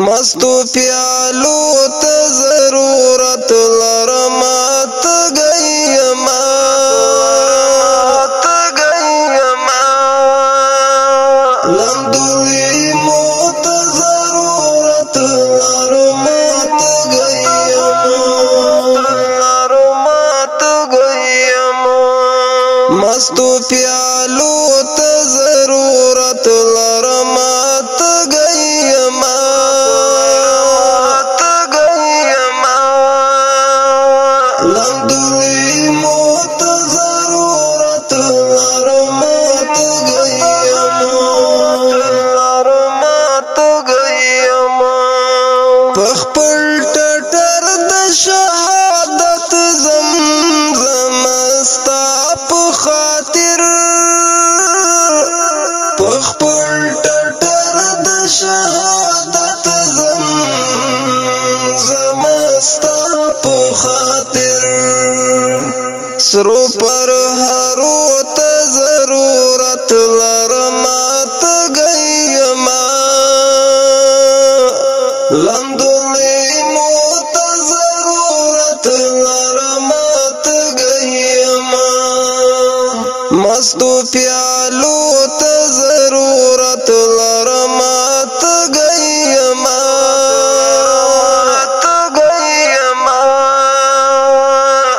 مستو پیالو ته ضرورت لرم لمدوی مو ته ضرورت لرم مستو پیالو ته ضرورت لرم لمدوی مو ته ضرورت لرم پخپل ټټر د شهادت زمزم ستا په خاطر پخپل ټټر د شهادت زمزم ستا په خاطر سرو پر هرو ته ضرورت لرم لمدوی مو ته ضرورت لرم مستو پیالو ته ضرورت لرم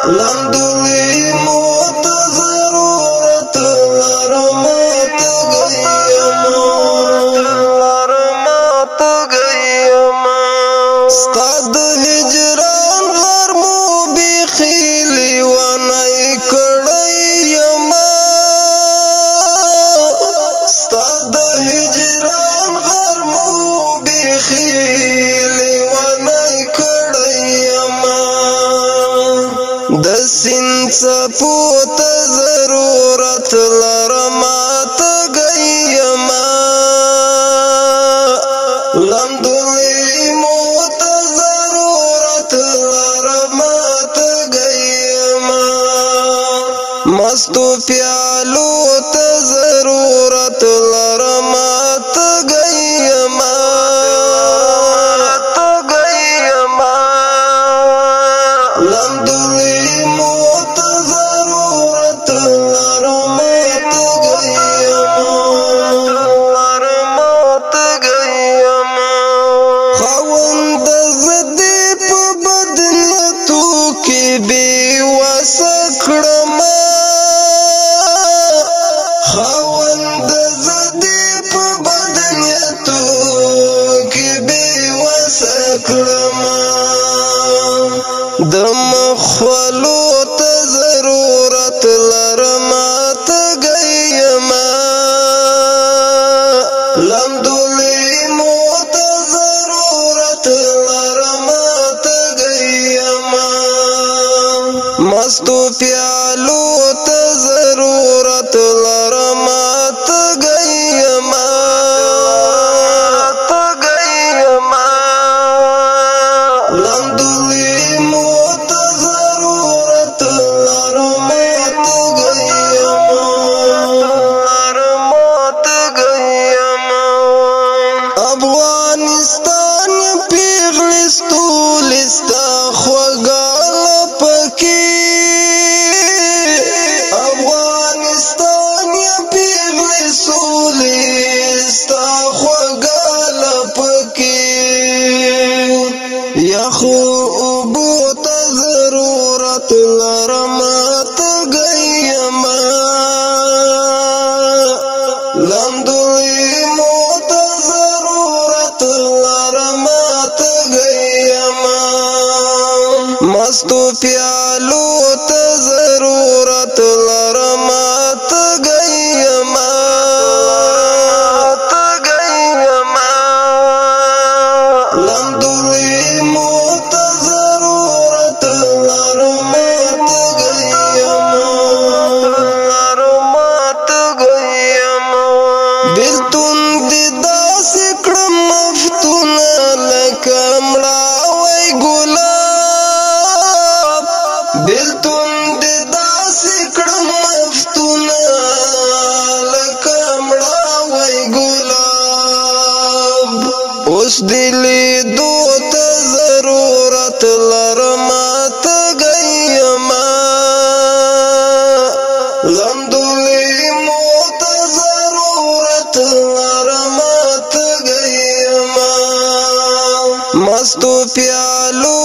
لمدوی مو ته ضرورت لرم ستا د هجران غرمو بیخي لیونی کړی یما ستا د هجران غرمو بیخي لیونی کړی یما د سیند څپو ته ضرورت لرم لمدوی مو ته ضرورت لرم مستو پیالو ته ضرورت لرم لمدوی مو ته ضرورت لرم خاوند زدی په بدنیتو کې بې وسه کړم خاوند زدی په بدنیتو کې بې وسه کړم د مخولو ته ضرورت لرم لمدوی مو ته ضرورت لرم مستو پیالو ته ضرورت لرم لمدوی مو ته ضرورت لرم افغانستان پیغلی ستولستا خوږاله پکې افغانستان پیغلی ستولستا خوږاله پکې یخو اوبو ته ضرورت لرم لمدوی مو ته ضرورت لرم مستو پیالو ته ضرورت لرم لمدوی مو ته ضرورت لرم بیلتون دی داسې کړم مفتونه لکه مړاوی ګلاب بیلتون دی داسې کړم مفتونه لکه مړاوی ګلاب اوس دلی دو ته ضرورت لرما تگیما لمدلی مو ته ضرورت لرما تگیما مستو پیالو